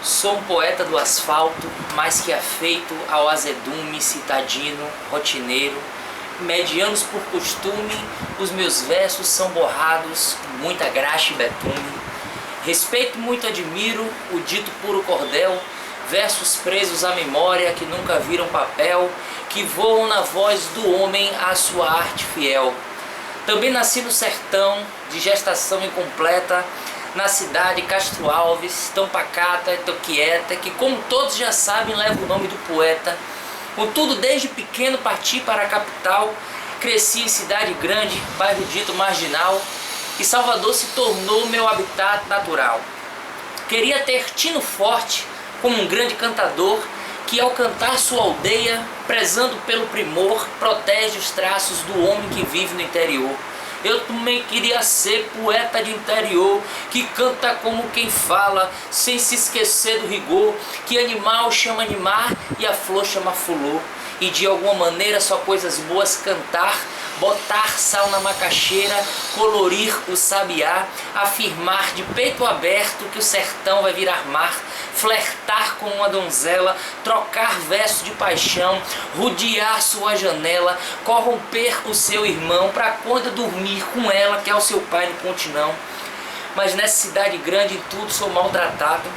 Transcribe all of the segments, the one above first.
Sou um poeta do asfalto, mais que afeito ao azedume citadino, rotineiro. Medianos por costume, os meus versos são borrados com muita graxa e betume. Respeito muito admiro o dito puro cordel, versos presos à memória que nunca viram papel, que voam na voz do homem à sua arte fiel. Também nasci no sertão, de gestação incompleta, na cidade Castro Alves, tão pacata, tão quieta, que como todos já sabem leva o nome do poeta. Contudo, desde pequeno parti para a capital, cresci em cidade grande, bairro dito marginal, e Salvador se tornou meu habitat natural. Queria ter tino forte como um grande cantador, que ao cantar sua aldeia, prezando pelo primor, protege os traços do homem que vive no interior. Eu também queria ser poeta de interior, que canta como quem fala, sem se esquecer do rigor, que animal chama animar e a flor chama fulô. E de alguma maneira só coisas boas cantar, botar sal na macaxeira, colorir o sabiá, afirmar de peito aberto que o sertão vai virar mar, flertar com uma donzela, trocar verso de paixão, rodear sua janela, corromper o seu irmão, para quando dormir com ela, que é o seu pai no continão. Mas nessa cidade grande em tudo sou maltratado.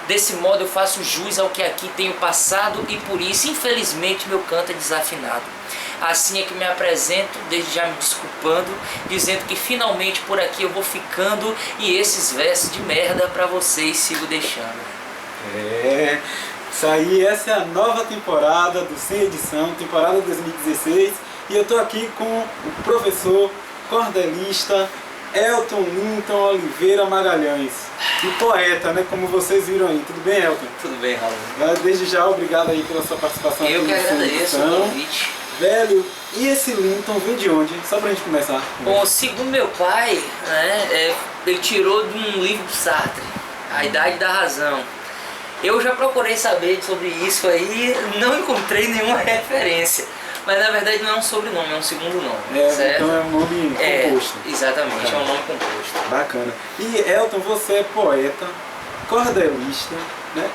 Desse modo eu faço jus ao que aqui tenho passado e por isso, infelizmente, meu canto é desafinado. Assim é que me apresento, desde já me desculpando, dizendo que finalmente por aqui eu vou ficando e esses versos de merda pra vocês sigo deixando. Isso aí, essa é a nova temporada do Sem Edição, temporada 2016, e eu tô aqui com o professor cordelista Elton Linton Oliveira Magalhães, e poeta, né, como vocês viram aí. Tudo bem, Elton? Tudo bem, Raul. Desde já, obrigado aí pela sua participação aqui Eu que no Sem agradeço o Edição. convite. Velho, e esse Linton vem de onde? Só pra gente começar. Bom, segundo meu pai, né, ele tirou de um livro do Sartre, A Idade da Razão. Eu já procurei saber sobre isso aí, não encontrei nenhuma referência. Mas na verdade não é um sobrenome, é um segundo nome, certo? Então é um nome composto. Exatamente, é um nome composto. Bacana. E Elton, você é poeta, cordelista, né?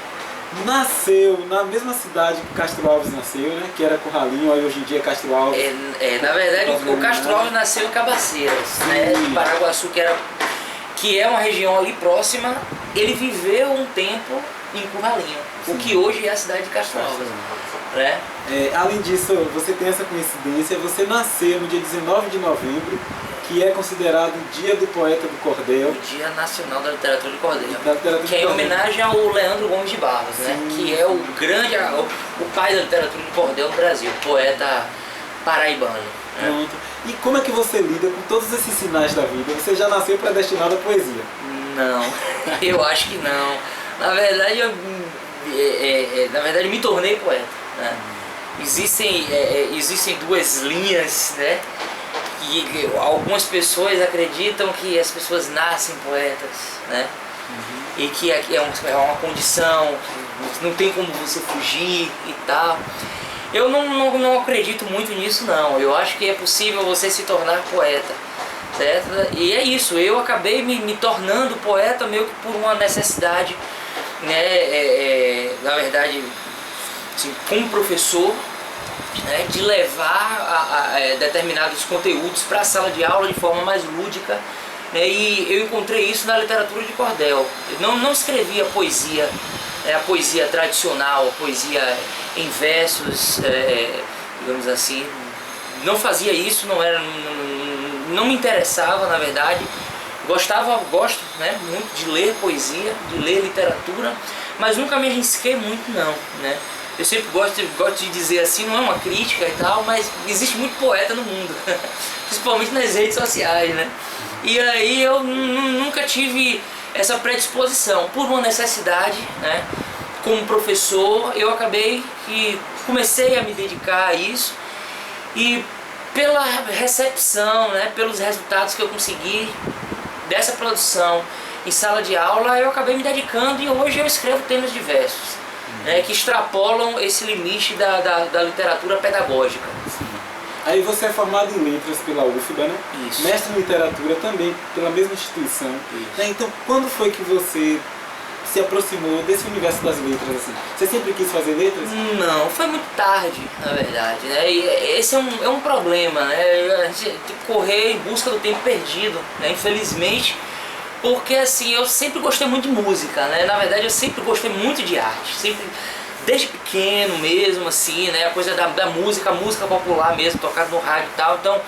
Nasceu na mesma cidade que Castro Alves nasceu, né? Que era Curralinho, aí hoje em dia é Castro Alves. Na verdade o Castro Alves nasceu em Cabaceiras, né? Paraguaçu, que é uma região ali próxima. Ele viveu um tempo em Curralinho, o que hoje é a cidade de Castro Alves, né? Além disso, você tem essa coincidência, você nasceu no dia 19 de novembro, que é considerado o Dia do Poeta do Cordel. O Dia Nacional da Literatura de Cordel, que é em Cordel. homenagem ao Leandro Gomes de Barros, né? Que é o grande, o pai da literatura de cordel no Brasil, poeta paraibano. Né? Pronto. E como é que você lida com todos esses sinais da vida? Você já nasceu predestinado à poesia? Não, eu acho que não. Na verdade, eu me tornei poeta. Né? Existem duas linhas, né? E algumas pessoas acreditam que as pessoas nascem poetas, né? E que é uma condição, não tem como você fugir e tal. Eu não acredito muito nisso, não. Eu acho que é possível você se tornar poeta, certo? E é isso, eu acabei me tornando poeta meio que por uma necessidade, né? Na verdade, assim, como professor, né, de levar determinados conteúdos para a sala de aula de forma mais lúdica, né, e eu encontrei isso na literatura de cordel. Eu não escrevia poesia, a poesia tradicional, a poesia em versos, digamos assim. Não fazia isso, não me interessava, na verdade. Gosto, né, muito de ler poesia, de ler literatura, mas nunca me arrisquei muito, não, né? Eu sempre gosto de dizer assim, não é uma crítica e tal, mas existe muito poeta no mundo, principalmente nas redes sociais, né? E aí eu nunca tive essa predisposição, por uma necessidade, né? Como professor, eu acabei que comecei a me dedicar a isso, e pela recepção, né, pelos resultados que eu consegui dessa produção em sala de aula, eu acabei me dedicando e hoje eu escrevo temas diversos, né, que extrapolam esse limite da literatura pedagógica. Sim. Aí você é formado em letras pela UFBA, né? Isso. Mestre em literatura também pela mesma instituição. Isso. Né? Então, quando foi que você se aproximou desse universo das letras, assim? Você sempre quis fazer letras? Não, foi muito tarde, na verdade, né? E esse é um problema, né? A gente tem que correr em busca do tempo perdido, né? Infelizmente, porque assim, eu sempre gostei muito de música, né? Na verdade, eu sempre gostei muito de arte, sempre, desde pequeno mesmo, assim, né? A coisa da música, a música popular mesmo, tocada no rádio e tal, então...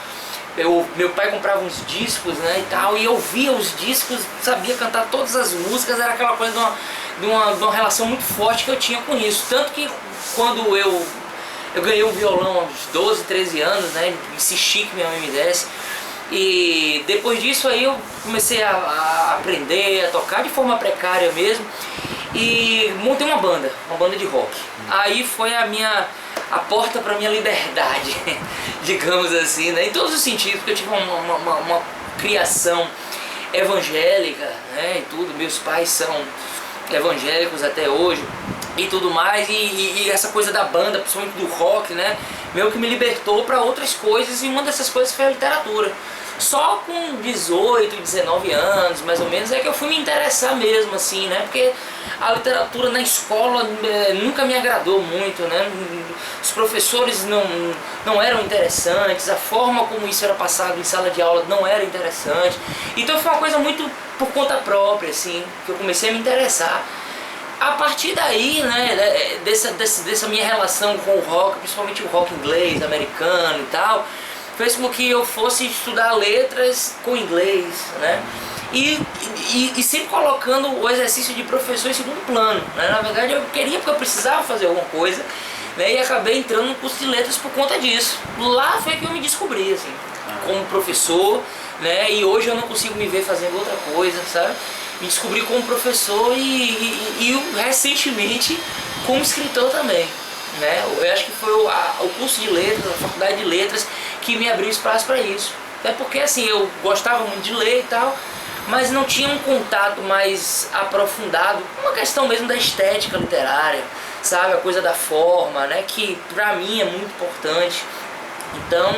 meu pai comprava uns discos, né, e tal, e eu via os discos, sabia cantar todas as músicas, era aquela coisa de uma relação muito forte que eu tinha com isso. Tanto que quando eu ganhei um violão aos 12, 13 anos, né, insisti que minha mãe me desse, e depois disso aí eu comecei a aprender, a tocar de forma precária mesmo, e montei uma banda de rock. Aí foi a porta para minha liberdade, digamos assim, né? Em todos os sentidos, porque eu tive uma criação evangélica, né? E tudo, meus pais são evangélicos até hoje e tudo mais, e essa coisa da banda, principalmente do rock, né? Meio que me libertou para outras coisas, e uma dessas coisas foi a literatura. Só com 18, 19 anos, mais ou menos, é que eu fui me interessar mesmo, assim, né? Porque a literatura na escola nunca me agradou muito, né? Os professores não eram interessantes, a forma como isso era passado em sala de aula não era interessante. Então foi uma coisa muito por conta própria, assim, que eu comecei a me interessar. A partir daí, né, dessa minha relação com o rock, principalmente o rock inglês, americano e tal, fez com que eu fosse estudar letras com inglês, né? E sempre colocando o exercício de professor em segundo plano, né? Na verdade eu queria, porque eu precisava fazer alguma coisa, né? E acabei entrando no curso de letras por conta disso. Lá foi que eu me descobri, assim, como professor, né? E hoje eu não consigo me ver fazendo outra coisa, sabe? Me descobri como professor e recentemente como escritor também, né? Eu acho que foi o curso de letras, a faculdade de letras, que me abriu espaço para isso. Até porque assim, eu gostava muito de ler e tal, mas não tinha um contato mais aprofundado, uma questão mesmo da estética literária, sabe? A coisa da forma, né? Que pra mim é muito importante. Então,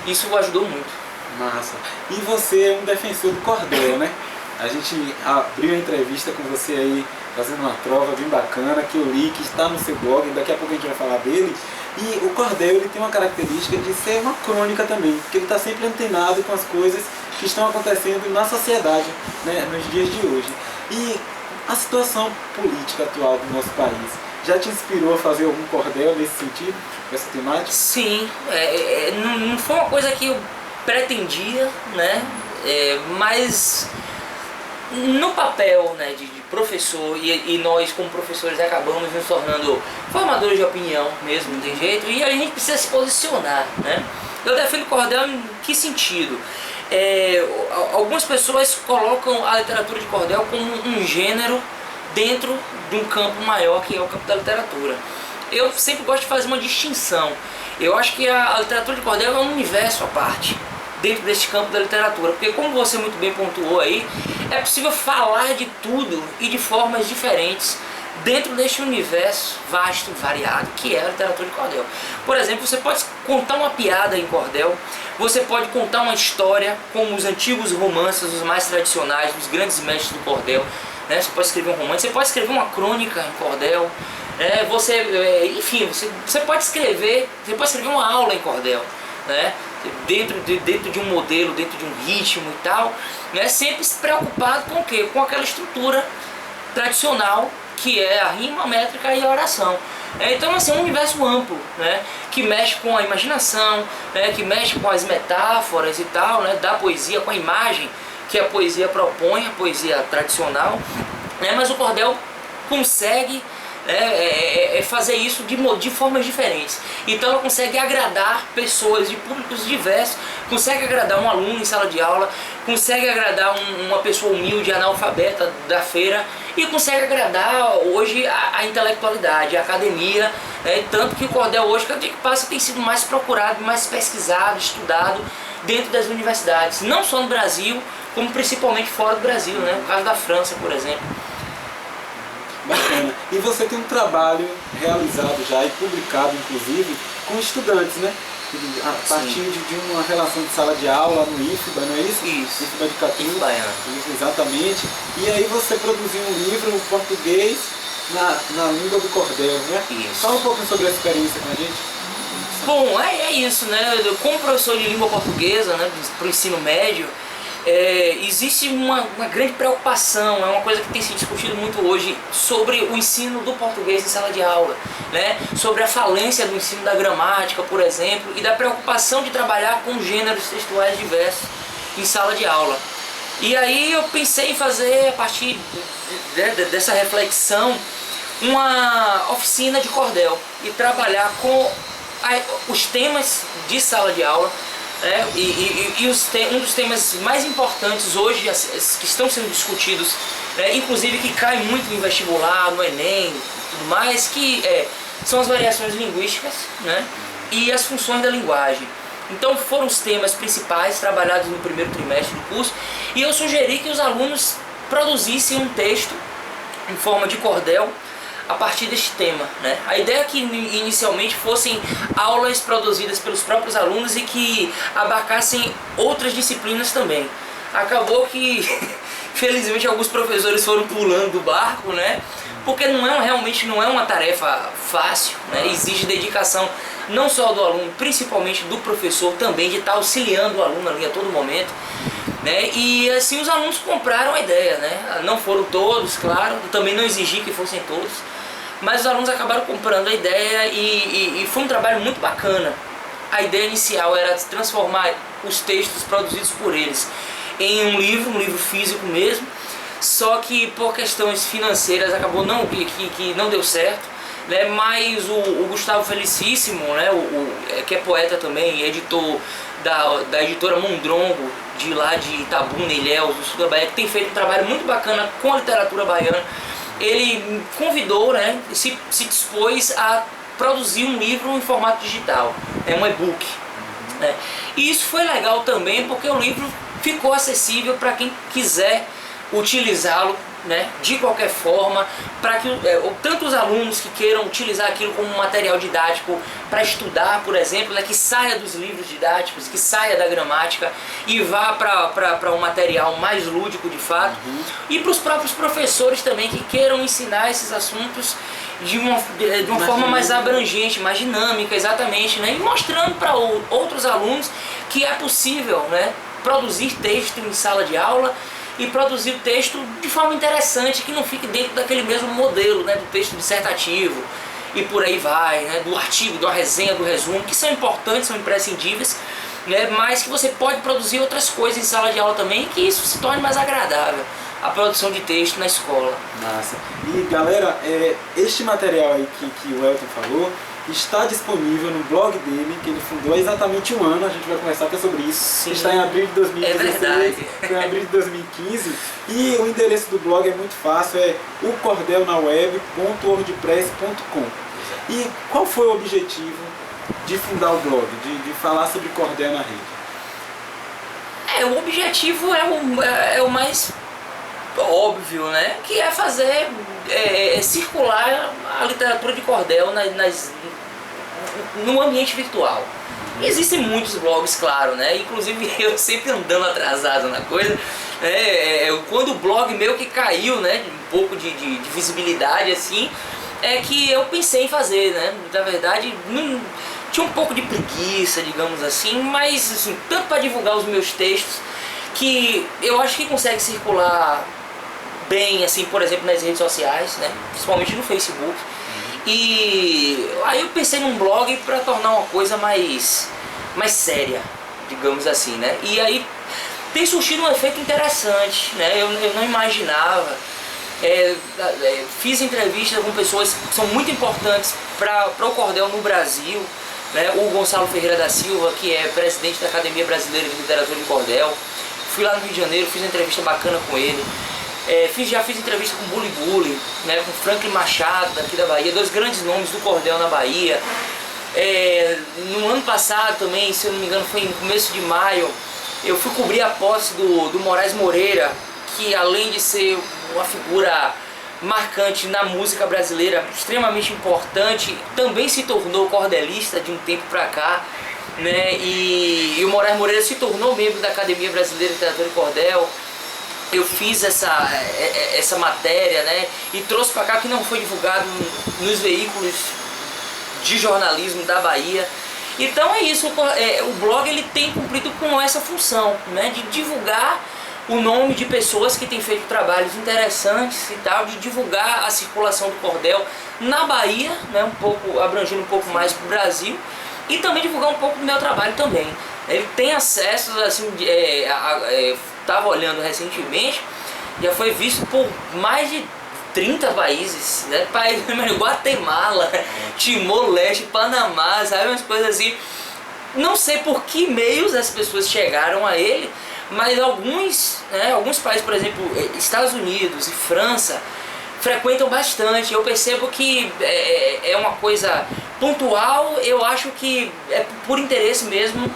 isso ajudou muito. Massa. E você é um defensor do cordel, né? A gente abriu a entrevista com você aí, fazendo uma prova bem bacana, que eu li, que está no seu blog, daqui a pouco a gente vai falar dele. E o cordel, ele tem uma característica de ser uma crônica também, porque ele está sempre antenado com as coisas que estão acontecendo na sociedade, né, nos dias de hoje. E a situação política atual do nosso país já te inspirou a fazer algum cordel nesse sentido, com essa temática? Sim, não foi uma coisa que eu pretendia, né, mas no papel, né, de professor, e nós como professores acabamos nos tornando formadores de opinião mesmo, não tem jeito, e a gente precisa se posicionar, né? Eu defendo cordel em que sentido? Algumas pessoas colocam a literatura de cordel como um gênero dentro de um campo maior, que é o campo da literatura. Eu sempre gosto de fazer uma distinção. Eu acho que a literatura de cordel é um universo à parte dentro desse campo da literatura, porque como você muito bem pontuou aí, é possível falar de tudo e de formas diferentes dentro deste universo vasto, variado, que é a literatura de cordel. Por exemplo, você pode contar uma piada em cordel, você pode contar uma história como os antigos romances, os mais tradicionais, os grandes mestres do cordel, né? Você pode escrever um romance, você pode escrever uma crônica em cordel, enfim, você pode escrever uma aula em cordel, né? Dentro de um modelo, dentro de um ritmo e tal, né? Sempre se preocupado com o quê? Com aquela estrutura tradicional que é a rima, a métrica e a oração. Então assim, é um universo amplo, né? Que mexe com a imaginação, né? Que mexe com as metáforas e tal, né? Da poesia, com a imagem que a poesia propõe, a poesia tradicional, né? Mas o cordel consegue fazer isso de formas diferentes. Então ela consegue agradar pessoas de públicos diversos, consegue agradar um aluno em sala de aula, consegue agradar uma pessoa humilde, analfabeta da feira, e consegue agradar hoje a intelectualidade, a academia, né? Tanto que o cordel hoje, cada dia que passa, tem sido mais procurado, mais pesquisado, estudado dentro das universidades, não só no Brasil, como principalmente fora do Brasil, né? No caso da França, por exemplo. Bacana. E você tem um trabalho realizado já e publicado, inclusive, com estudantes, né? A partir de uma relação de sala de aula no IFBA, não é isso? Isso. IFBA de Catu. Baiano. Isso, exatamente. E aí você produziu um livro em português na língua do cordel, né? Isso. Fala um pouco sobre a experiência com a gente. Bom, é isso, né? Como professor de língua portuguesa, né, para o ensino médio, existe uma grande preocupação, é uma coisa que tem se discutido muito hoje sobre o ensino do português em sala de aula, né? Sobre a falência do ensino da gramática, por exemplo, e da preocupação de trabalhar com gêneros textuais diversos em sala de aula. E aí eu pensei em fazer, a partir dessa reflexão, uma oficina de cordel e trabalhar com os temas de sala de aula, né? Um dos temas mais importantes hoje que estão sendo discutidos, né? Inclusive que cai muito no vestibular, no Enem e tudo mais, que são as variações linguísticas, né? E as funções da linguagem. Então foram os temas principais trabalhados no primeiro trimestre do curso, e eu sugeri que os alunos produzissem um texto em forma de cordel a partir deste tema, né? A ideia é que inicialmente fossem aulas produzidas pelos próprios alunos e que abarcassem outras disciplinas também. Acabou que, felizmente, alguns professores foram pulando do barco, né? Porque realmente não é uma tarefa fácil, né? Exige dedicação não só do aluno, principalmente do professor também, de estar auxiliando o aluno ali a todo momento, né? E assim os alunos compraram a ideia, né? Não foram todos, claro, eu também não exigi que fossem todos, mas os alunos acabaram comprando a ideia e foi um trabalho muito bacana. A ideia inicial era transformar os textos produzidos por eles em um livro físico mesmo, só que por questões financeiras acabou que não deu certo, né? Mas o Gustavo Felicíssimo, né? Que é poeta também, editor da editora Mondrongo, de lá de Itabuna, Ilhéus, do sul da Bahia, que tem feito um trabalho muito bacana com a literatura baiana. Ele me convidou, né? Se dispôs a produzir um livro em formato digital, um e-book, né? E isso foi legal também porque o livro ficou acessível para quem quiser utilizá-lo, né, de qualquer forma, para que tanto os alunos que queiram utilizar aquilo como material didático para estudar, por exemplo, né, que saia dos livros didáticos, que saia da gramática e vá para um material mais lúdico de fato, e para os próprios professores também que queiram ensinar esses assuntos de uma forma mais abrangente, mais dinâmica, exatamente, né, e mostrando para outros alunos que é possível, né, produzir texto em sala de aula e produzir o texto de forma interessante, que não fique dentro daquele mesmo modelo, né, do texto dissertativo e por aí vai, né, do artigo, da resenha, do resumo, que são importantes, são imprescindíveis, né, mas que você pode produzir outras coisas em sala de aula também, que isso se torne mais agradável, a produção de texto na escola. Massa. E galera, este material aí que o Elton falou está disponível no blog dele, que ele fundou há exatamente um ano. A gente vai conversar até sobre isso. Sim. Está em abril de 2016, é verdade. Foi em abril de 2015. E o endereço do blog é muito fácil, é ocordelnaweb.wordpress.com. E qual foi o objetivo de fundar o blog, de falar sobre cordel na rede? O objetivo é o mais óbvio, né? Que é fazer circular a literatura de cordel no ambiente virtual. Existem muitos blogs, claro, né? Inclusive eu sempre andando atrasado na coisa, né? Quando o blog meu que caiu, né? Um pouco de visibilidade assim, é que eu pensei em fazer, né? Na verdade, tinha um pouco de preguiça, digamos assim, mas assim, tanto para divulgar os meus textos, que eu acho que consegue circular bem, assim, por exemplo, nas redes sociais, né? Principalmente no Facebook. E aí eu pensei num blog para tornar uma coisa mais séria, digamos assim, né? E aí tem surtido um efeito interessante, né? Eu não imaginava. Fiz entrevistas com pessoas que são muito importantes para o cordel no Brasil, né? O Gonçalo Ferreira da Silva, que é presidente da Academia Brasileira de Literatura de Cordel. Fui lá no Rio de Janeiro, fiz uma entrevista bacana com ele. Já fiz entrevista com Bully Bully, né, com Franklin Machado, daqui da Bahia, dois grandes nomes do cordel na Bahia. No ano passado também, se eu não me engano, foi no começo de maio, eu fui cobrir a posse do Moraes Moreira, que além de ser uma figura marcante na música brasileira, extremamente importante, também se tornou cordelista de um tempo pra cá, né? E o Moraes Moreira se tornou membro da Academia Brasileira de Literatura de Cordel. Eu fiz essa matéria, né? E trouxe para cá, que não foi divulgado nos veículos de jornalismo da Bahia. Então é isso, o blog ele tem cumprido com essa função, né? De divulgar o nome de pessoas que têm feito trabalhos interessantes e tal, de divulgar a circulação do cordel na Bahia, né? Um pouco, abrangendo um pouco mais para o Brasil, e também divulgar um pouco do meu trabalho também. Ele tem acesso, assim, estava olhando recentemente, já foi visto por mais de 30 países, né? Guatemala, Timor-Leste, Panamá, sabe? Umas coisas assim. Não sei por que meios as pessoas chegaram a ele, mas alguns países, por exemplo, Estados Unidos e França, frequentam bastante. Eu percebo que é uma coisa pontual, eu acho que é por interesse mesmo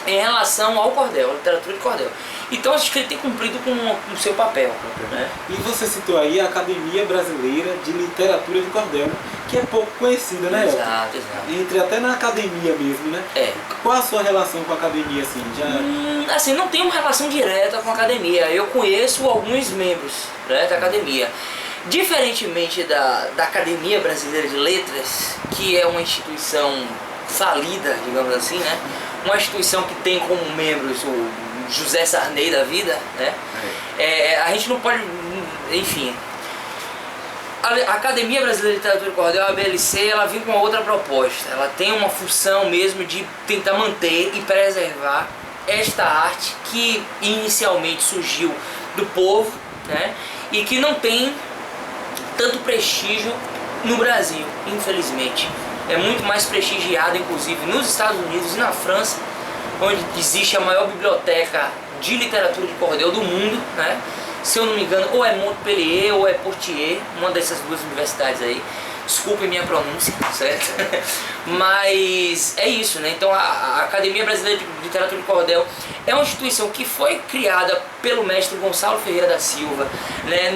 em relação ao cordel, a literatura de cordel. Então acho que ele tem cumprido com o seu papel, né? E você citou aí a Academia Brasileira de Literatura de Cordel, que é pouco conhecida, né? Exato. Entre até na academia mesmo, né? Qual a sua relação com a academia, assim? Assim, não tenho uma relação direta com a academia. Eu conheço alguns membros, né, da academia. Diferentemente da Academia Brasileira de Letras, que é uma instituição falida, digamos assim, né? Uma instituição que tem como membros o José Sarney da vida, né? A gente não pode, enfim. A Academia Brasileira de Literatura de Cordel, a ABLC, ela vem com uma outra proposta. Ela tem uma função mesmo de tentar manter e preservar esta arte que inicialmente surgiu do povo, né? E que não tem tanto prestígio no Brasil, infelizmente. É muito mais prestigiado, inclusive, nos Estados Unidos e na França, onde existe a maior biblioteca de literatura de cordel do mundo, né? Se eu não me engano, ou é Montpellier ou é Poitiers, uma dessas duas universidades aí. Desculpem minha pronúncia, certo? Mas é isso, né? Então a Academia Brasileira de Literatura de Cordel é uma instituição que foi criada pelo mestre Gonçalo Ferreira da Silva, né?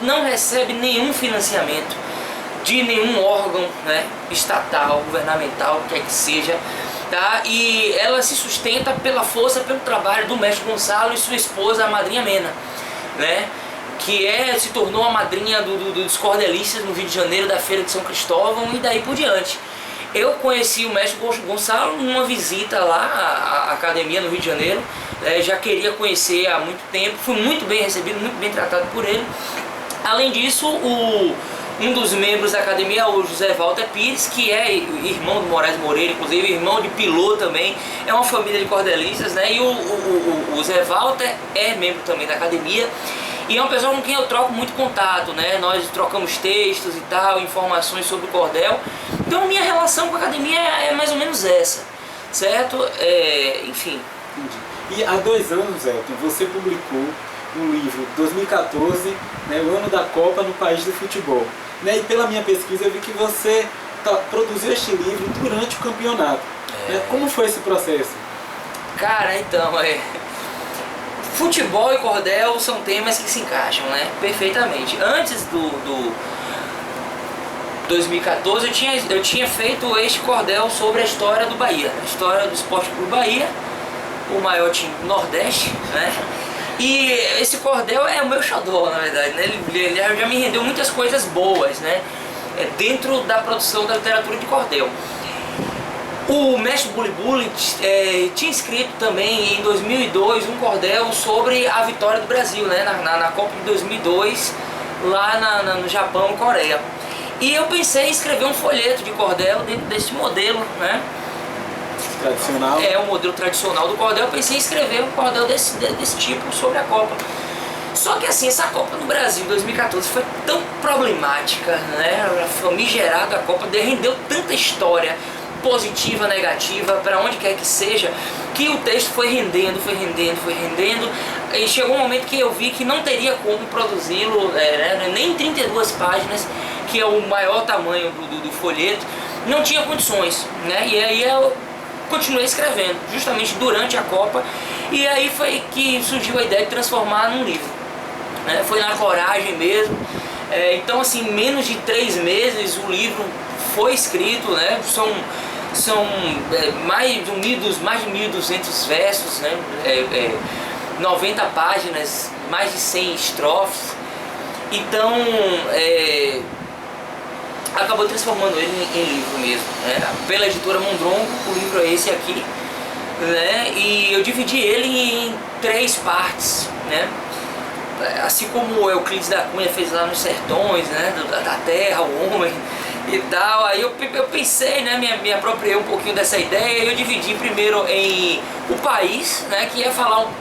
Não recebe nenhum financiamento de nenhum órgão, né, estatal, governamental, quer que seja, tá? E ela se sustenta pela força, pelo trabalho do mestre Gonçalo e sua esposa, a madrinha Mena, né? Que se tornou a madrinha dos cordelistas no Rio de Janeiro, da Feira de São Cristóvão e daí por diante. Eu conheci o mestre Gonçalo numa visita lá à academia no Rio de Janeiro, já queria conhecer há muito tempo, fui muito bem recebido, muito bem tratado por ele. Além disso, um dos membros da academia é o José Walter Pires, que é irmão do Moraes Moreira, inclusive irmão de Pilô também, é uma família de cordelistas, né? E o Zé Walter é membro também da academia e é uma pessoa com quem eu troco muito contato, né? Nós trocamos textos e tal, informações sobre o cordel. Então a minha relação com a academia é mais ou menos essa, certo? Enfim. Entendi. E há 2 anos, Elton, você publicou um livro, 2014, né, o ano da Copa no país do futebol. Né, e pela minha pesquisa eu vi que você produziu este livro durante o campeonato. Né? Como foi esse processo? Cara, então, futebol e cordel são temas que se encaixam, né, perfeitamente. Antes do 2014 eu tinha feito este cordel sobre a história do Bahia, a história do Esporte Clube Bahia, o maior time do Nordeste, né? E esse cordel é o meu xodó, na verdade, né? Ele já me rendeu muitas coisas boas, né? Dentro da produção da literatura de cordel. O mestre Bully tinha escrito também em 2002 um cordel sobre a vitória do Brasil, né? Na Copa de 2002, lá no Japão e Coreia. E eu pensei em escrever um folheto de cordel dentro desse modelo, né? Tradicional. O modelo tradicional do cordel. Eu pensei em escrever um cordel desse tipo sobre a Copa. Só que assim, essa Copa no Brasil 2014 foi tão problemática, né? Famigerada a Copa, rendeu tanta história positiva, negativa, para onde quer que seja, que o texto foi rendendo, e chegou um momento que eu vi que não teria como produzi-lo, nem em 32 páginas, que é o maior tamanho do folheto, não tinha condições, né? E aí eu continuei escrevendo, justamente durante a Copa, e aí foi que surgiu a ideia de transformar num livro, né? Foi na coragem mesmo. Então assim, em menos de 3 meses o livro foi escrito, né? são mais de 1.200 versos, né? 90 páginas, mais de 100 estrofes. Então, acabou transformando ele em livro mesmo, né? Pela editora Mondrongo, o livro é esse aqui, né? E eu dividi ele em 3 partes, né? Assim como o Euclides da Cunha fez lá nos Sertões, né? Da terra, o homem e tal. Aí eu pensei, né? Me apropriei um pouquinho dessa ideia e eu dividi primeiro em o país, né? Que ia falar um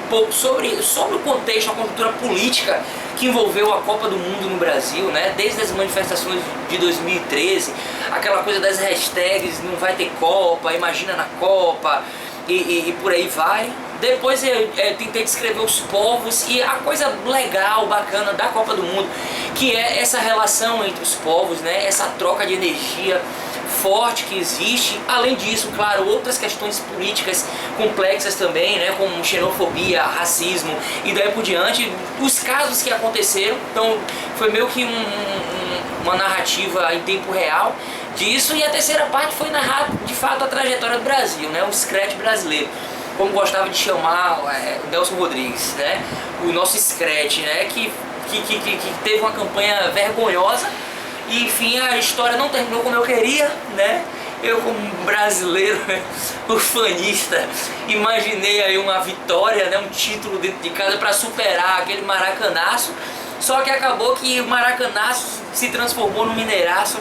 pouco sobre o contexto, a conjuntura política que envolveu a Copa do Mundo no Brasil, né? Desde as manifestações de 2013, aquela coisa das hashtags, não vai ter Copa, imagina na Copa, e por aí vai. Depois eu tentei descrever os povos e a coisa legal, bacana da Copa do Mundo, que é essa relação entre os povos, né? Essa troca de energia forte que existe. Além disso, claro, outras questões políticas complexas também, né? Como xenofobia, racismo e daí por diante. Os casos que aconteceram, então foi meio que uma narrativa em tempo real disso. E a terceira parte foi narrar de fato a trajetória do Brasil, né? O Scratch brasileiro, como gostava de chamar o Nelson Rodrigues, né? O nosso Scratch, né? Que teve uma campanha vergonhosa. E enfim, a história não terminou como eu queria, né? Eu como brasileiro, ufanista, imaginei aí uma vitória, né? Um título dentro de casa para superar aquele maracanaço. Só que acabou que o maracanaço se transformou no mineiraço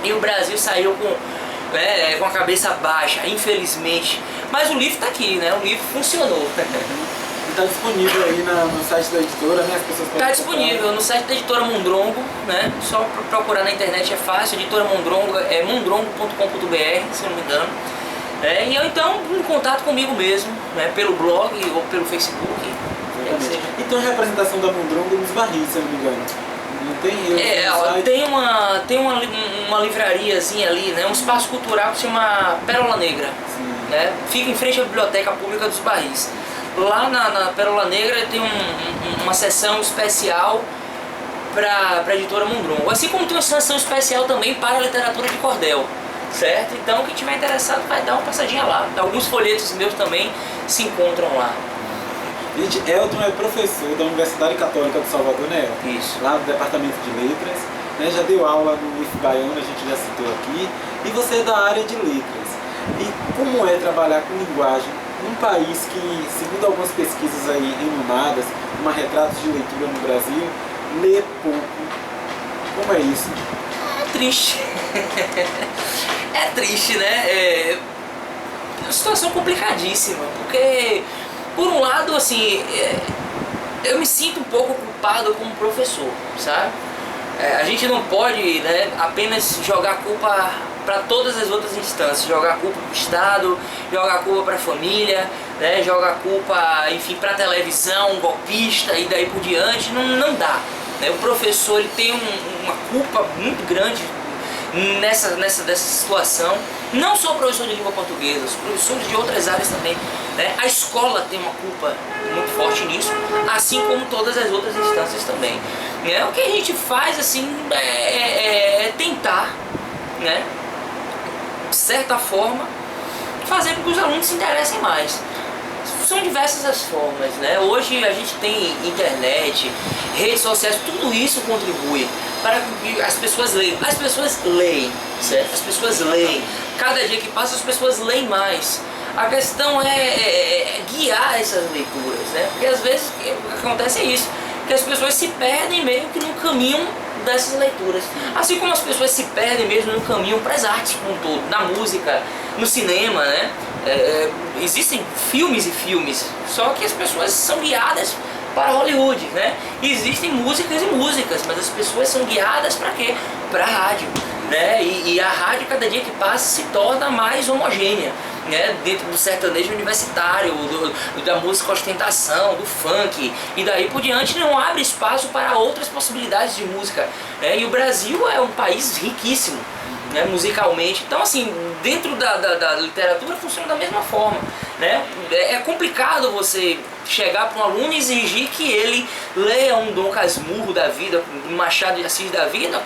e o Brasil saiu com a cabeça baixa, infelizmente. Mas o livro está aqui, né? O livro funcionou. Está disponível aí no site da editora, né? As pessoas podem Está disponível no site da editora Mondrongo, né? Só procurar na internet é fácil. Editora Mondrongo é mondrongo.com.br, se não me engano. E eu então em contato comigo mesmo, né? Pelo blog ou pelo Facebook. E tem uma representação da Mondrongo nos barris, se eu não me engano. Não tem tem uma livrariazinha ali, né? Um espaço cultural que se chama Pérola Negra. Né? Fica em frente à Biblioteca Pública dos Barris. Lá na Pérola Negra tem uma seção especial para a editora Mondrongo, assim como tem uma seção especial também para a literatura de cordel, certo? Então quem tiver interessado vai dar uma passadinha lá. Alguns folhetos meus também se encontram lá. Gente, Elton é professor da Universidade Católica de Salvador, né? Isso. Lá no Departamento de Letras, né? Já deu aula no IF Baiano, a gente já citou aqui, e você é da área de letras. E como é trabalhar com linguagem num país que, segundo algumas pesquisas aí renomadas, uma retratos de leitura no Brasil, lê pouco? Como é isso? É triste. É triste, né? É uma situação complicadíssima, porque, por um lado, assim, eu me sinto um pouco culpado como professor, sabe? A gente não pode, né, apenas jogar culpa para todas as outras instâncias, jogar culpa para o Estado, jogar culpa para a família, né, jogar culpa, enfim, para a televisão, golpista e daí por diante, não dá. Né? O professor ele tem uma culpa muito grande dessa situação, não só o professor de língua portuguesa, os professores de outras áreas também. Né? A escola tem uma culpa muito forte nisso, assim como todas as outras instâncias também. Né? O que a gente faz assim é tentar, né, de certa forma, fazer com que os alunos se interessem mais. São diversas as formas, né? Hoje a gente tem internet, redes sociais, tudo isso contribui para que as pessoas leiam. As pessoas leem, certo? As pessoas leem. Cada dia que passa as pessoas leem mais. A questão é guiar essas leituras, né? Porque às vezes o que acontece é isso, que as pessoas se perdem meio que no caminho dessas leituras. Assim como as pessoas se perdem mesmo no caminho para as artes como um todo, na música, no cinema, né? Existem filmes e filmes, só que as pessoas são guiadas para Hollywood, né? Existem músicas e músicas, mas as pessoas são guiadas para quê? Para a rádio, né? E a rádio, cada dia que passa, se torna mais homogênea, né? Dentro do sertanejo universitário, da música ostentação, do funk, e daí por diante não abre espaço para outras possibilidades de música, né? E o Brasil é um país riquíssimo, né, musicalmente. Então assim, dentro da literatura funciona da mesma forma, né? É complicado você chegar para um aluno e exigir que ele leia um Dom Casmurro da vida, um Machado de Assis da vida,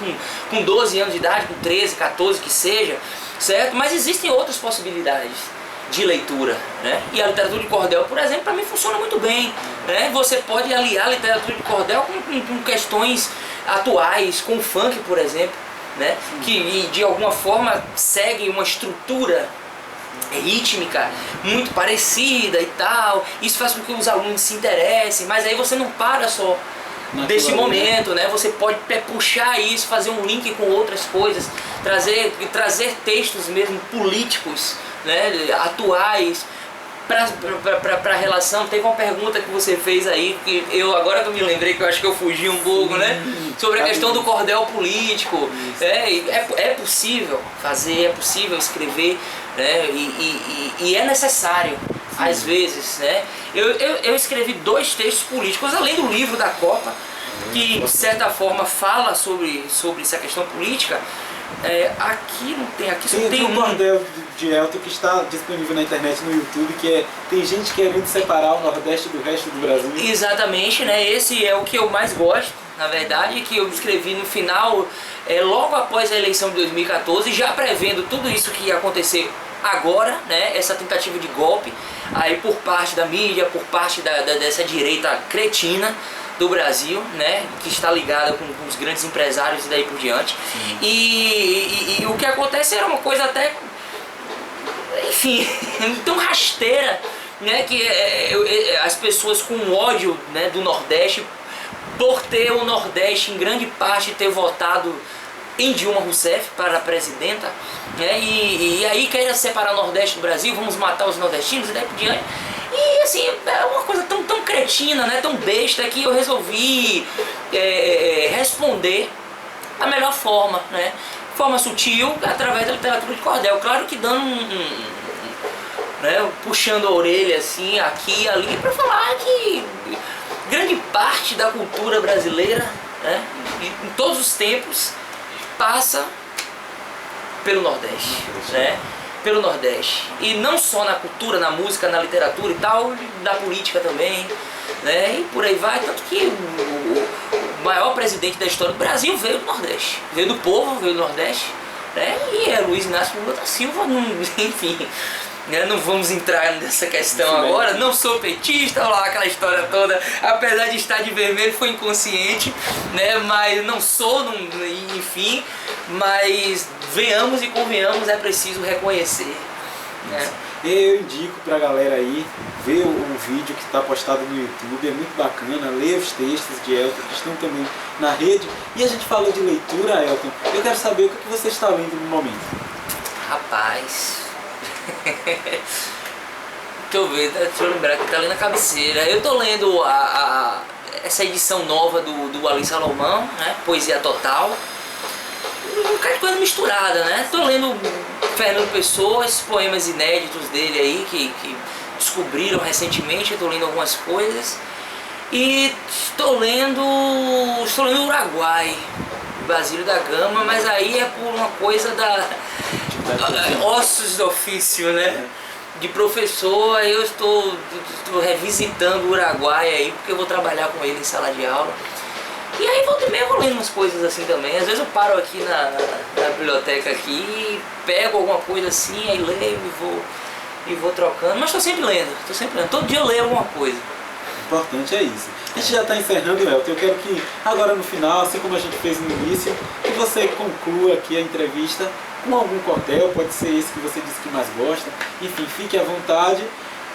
com 12 anos de idade, com 13, 14, que seja, certo? Mas existem outras possibilidades de leitura, né? E a literatura de cordel, por exemplo, para mim funciona muito bem, né? Você pode aliar a literatura de cordel com questões atuais, com o funk, por exemplo, né? Que de alguma forma segue uma estrutura rítmica muito parecida e tal. Isso faz com que os alunos se interessem, mas aí você não para só desse momento, né? Você pode puxar isso, fazer um link com outras coisas, trazer textos mesmo políticos, né? Atuais para a relação. Teve uma pergunta que você fez aí, que eu agora que eu me lembrei, que eu acho que eu fugi um pouco, né? Sobre a questão do cordel político. É possível fazer, é possível escrever, né? E é necessário, às vezes, né? Eu escrevi 2 textos políticos, além do livro da Copa, que de certa forma fala sobre essa questão política. Aqui não tem, aqui só tem um cordel de Elton que está disponível na internet, no YouTube, que tem gente querendo separar o Nordeste do resto do Brasil. Exatamente, né? Esse é o que eu mais gosto, na verdade, que eu escrevi no final, logo após a eleição de 2014, já prevendo tudo isso que ia acontecer agora, né? Essa tentativa de golpe aí por parte da mídia, por parte dessa direita cretina do Brasil, né, que está ligada com os grandes empresários e daí por diante. E o que acontece era uma coisa até, enfim, tão rasteira, né, que as pessoas com ódio, né, do Nordeste, por ter o Nordeste em grande parte ter votado em Dilma Rousseff para a presidenta, né, e aí querem separar o Nordeste do Brasil, vamos matar os nordestinos e daí por diante. E assim, é uma coisa tão cretina, né, tão besta, que eu resolvi responder da melhor forma, né, forma sutil, através da literatura de cordel. Claro que dando né, puxando a orelha assim, aqui e ali, para falar que grande parte da cultura brasileira, né, em todos os tempos, passa pelo Nordeste, né? Pelo Nordeste. E não só na cultura, na música, na literatura e tal, na política também, né? E por aí vai, tanto que o maior presidente da história do Brasil veio do Nordeste. Veio do povo, veio do Nordeste, né? E é Luiz Inácio Lula da Silva, enfim, né? Não vamos entrar nessa questão agora. Não sou petista, olha lá aquela história toda. Apesar de estar de vermelho, foi inconsciente, né? Mas não sou, enfim. Mas venhamos e convenhamos, é preciso reconhecer, né? Eu indico pra galera aí ver o vídeo que está postado no YouTube, é muito bacana, ler os textos de Elton que estão também na rede. E a gente falou de leitura, Elton, eu quero saber o que você está lendo no momento. Rapaz, deixa eu lembrar que tá lendo a cabeceira. Eu tô lendo essa edição nova do Ali Salomão, né? Poesia Total. Um cara de coisa misturada, né? Tô lendo Fernando Pessoa, esses poemas inéditos dele aí que descobriram recentemente. Eu tô lendo algumas coisas. E estou lendo Uruguai, Basílio da Gama, mas aí é por uma coisa ossos do ofício, né? De professor. Aí eu estou revisitando o Uruguai aí, porque eu vou trabalhar com ele em sala de aula. E aí volta e meia eu vou lendo umas coisas assim também. Às vezes eu paro aqui na biblioteca aqui, pego alguma coisa assim, aí leio e vou trocando. Mas estou sempre lendo. Todo dia eu leio alguma coisa. O importante é isso. A gente já está encerrando, Elton. Eu quero que agora no final, assim como a gente fez no início, que você conclua aqui a entrevista com algum cordel, pode ser esse que você disse que mais gosta. Enfim, fique à vontade.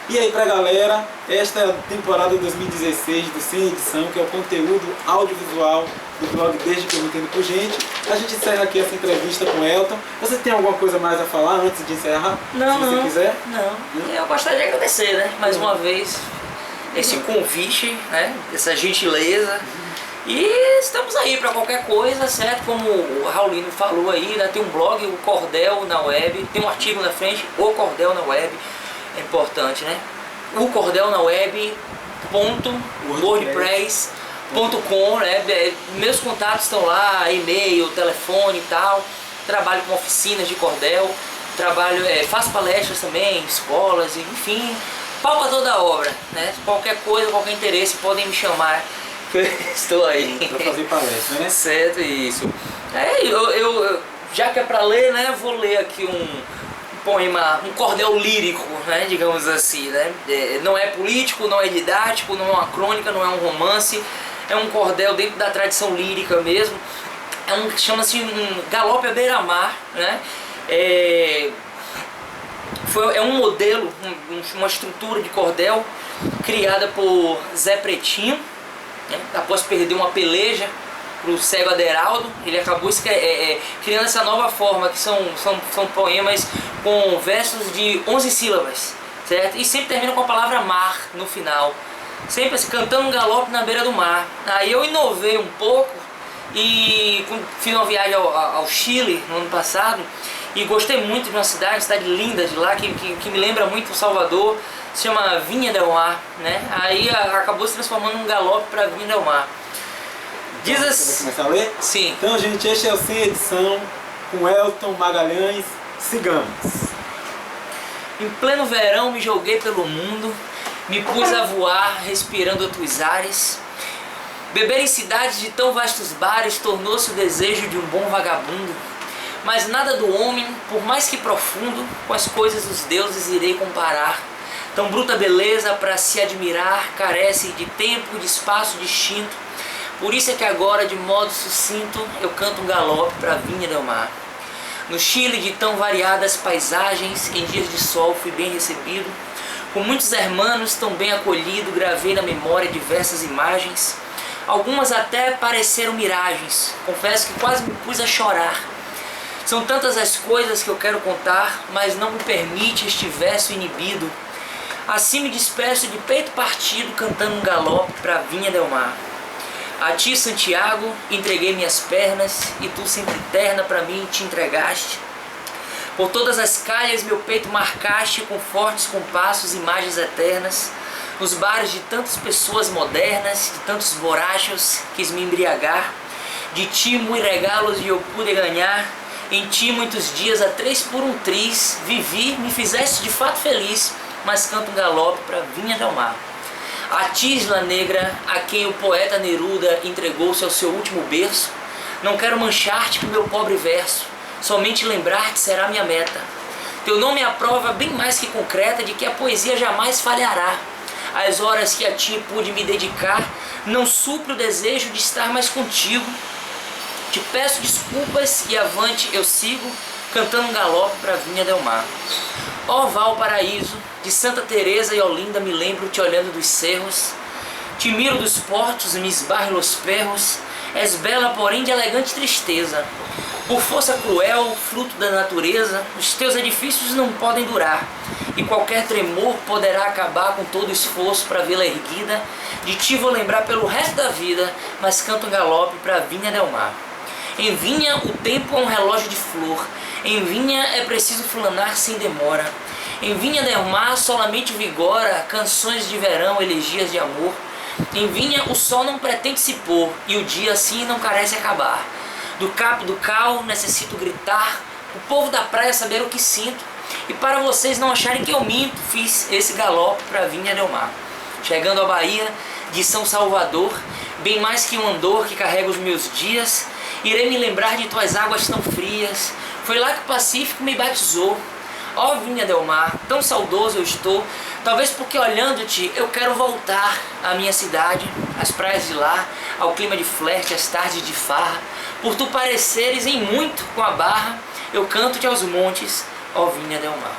E aí pra galera, esta é a temporada 2016 do Sem Edição, que é o conteúdo audiovisual do blog Desde que eu Entendo por Gente. A gente encerra aqui essa entrevista com o Elton. Você tem alguma coisa mais a falar antes de encerrar? Não, se você quiser? Não. Eu gostaria de agradecer, né? Mais uma vez, esse convite, né? Essa gentileza. E estamos aí para qualquer coisa, certo? Como o Raulino falou aí, né? Tem um blog, o Cordel na Web, tem um artigo na frente, o Cordel na Web. É importante, né? O Cordel na Web.wordpress.com, né? Meus contatos estão lá, e-mail, telefone e tal. Trabalho com oficinas de cordel, faço palestras também, escolas, enfim. Pau pra toda obra, né? Qualquer coisa, qualquer interesse, podem me chamar. Estou aí. Pra fazer palestra, né? Certo, isso. Já que é pra ler, né? Vou ler aqui um poema, um cordel lírico, né? Digamos assim, né? Não é político, não é didático, não é uma crônica, não é um romance. É um cordel dentro da tradição lírica mesmo. Chama-se um galope à beira-mar, né? É um modelo, uma estrutura de cordel criada por Zé Pretinho, né? Após perder uma peleja para o cego Aderaldo, ele acabou criando essa nova forma, que são poemas com versos de 11 sílabas, certo? E sempre termina com a palavra mar no final, sempre assim, cantando um galope na beira do mar. Aí eu inovei um pouco e fiz uma viagem ao Chile no ano passado e gostei muito de uma cidade linda de lá, que me lembra muito Salvador, se chama Vinha del Mar, né? Aí acabou se transformando num galope para Vinha del Mar. Diz assim... Você vai começar a ler? Sim. Então, gente, este é o Sem Edição com Elton Magalhães. Sigamos. Em pleno verão me joguei pelo mundo, me pus a voar, respirando outros ares. Beber em cidades de tão vastos bares tornou-se o desejo de um bom vagabundo. Mas nada do homem, por mais que profundo, com as coisas dos deuses irei comparar. Tão bruta beleza para se admirar, carece de tempo, de espaço distinto. Por isso é que agora, de modo sucinto, eu canto um galope para Vinha del Mar. No Chile, de tão variadas paisagens, em dias de sol fui bem recebido. Com muitos hermanos, tão bem acolhido, gravei na memória diversas imagens. Algumas até pareceram miragens, confesso que quase me pus a chorar. São tantas as coisas que eu quero contar, mas não me permite este verso inibido. Assim me despeço de peito partido, cantando um galope para Vinha del Mar. A ti, Santiago, entreguei minhas pernas, e tu sempre terna para mim te entregaste. Por todas as calhas meu peito marcaste, com fortes compassos, imagens eternas. Nos bares de tantas pessoas modernas, de tantos borrachos, quis me embriagar. De ti, muito regalos eu pude ganhar. Em ti, muitos dias a 3 por 1 triz, vivi, me fizeste de fato feliz, mas canto um galope para Vinha del Mar. A ti, Isla Negra, a quem o poeta Neruda entregou-se ao seu último berço, não quero manchar-te com meu pobre verso, somente lembrar-te será minha meta. Teu nome é a prova bem mais que concreta de que a poesia jamais falhará. As horas que a ti pude me dedicar, não supro o desejo de estar mais contigo. Te peço desculpas e avante eu sigo, cantando um galope para Vinha del Mar. Ó Valparaíso, de Santa Teresa e Olinda me lembro te olhando dos cerros. Te miro dos portos, me esbarro los perros. És bela, porém de elegante tristeza. Por força cruel, fruto da natureza, os teus edifícios não podem durar. E qualquer tremor poderá acabar com todo esforço para vê-la erguida. De ti vou lembrar pelo resto da vida, mas canto um galope para Vinha del Mar. Em Vinha o tempo é um relógio de flor. Em Vinha é preciso fulanar sem demora. Em Vinha del Mar solamente vigora canções de verão, elegias de amor. Em Vinha o sol não pretende se pôr e o dia assim não carece acabar. Do capo do cal necessito gritar, o povo da praia saber o que sinto. E para vocês não acharem que eu minto, fiz esse galope para Vinha del Mar. Chegando à Bahia de São Salvador, bem mais que um andor que carrega os meus dias, irei me lembrar de tuas águas tão frias. Foi lá que o Pacífico me batizou. Ó Vinha del Mar, tão saudoso eu estou, talvez porque olhando-te eu quero voltar à minha cidade, às praias de lá, ao clima de flerte, às tardes de farra. Por tu pareceres em muito com a barra, eu canto-te aos montes, ó Vinha del Mar.